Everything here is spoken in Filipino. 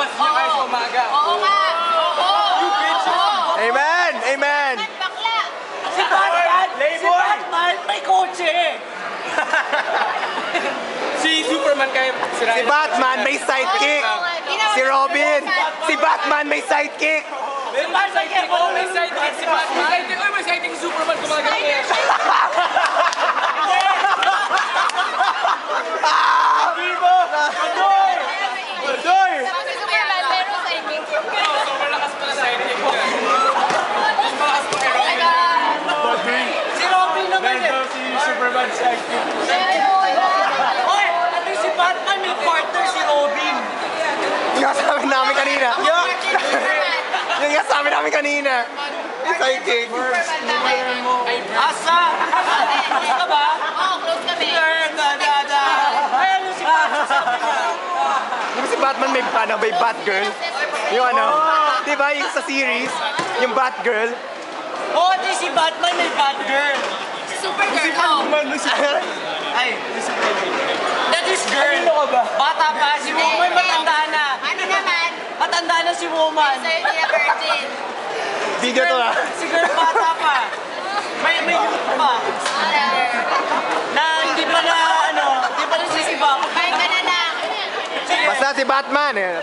Lalabas niya kayo sa umaga. Oo nga. You bitch! Amen! Amen! Bakla. Si Batman! Si Playboy! Batman may kotse! Si Superman kayo sirain. Si Batman may sidekick! Si Robin! Si Batman may sidekick! May sidekick ko, may sidekick si Batman. May sidekick si Superman gumagano niya. Vivo! Adoy! Adoy! Si Superman, meron sa ibig. Sobrang lakas pala sidekick ko. Mas malakas pa kay Robin. Si Robin naman eh! Si Superman sidekick. Oy! Ano si Batman may partner si Robin? Yung nga sabi namin kanina. Yung nga sabi namin kanina. Yung sidekick. Asa? Close ka ba? Oo, close kami. Ay, ano si Batman sabi niya? Di ba si Batman may Batgirl? Yung ano? Di ba yung sa series? Yung Batgirl? Oo, di si Batman may Batgirl. Si Supergirl. Ay, that is girl. Bata pa, si woman matanda na. Ano naman? Matanda na si woman. Sa'yo hindi na virgin. Video to ah. Si girl bata pa. May youth pa. Na hindi pa na ano, hindi pa na sisibak. Bye ka na lang. Basta si Batman eh.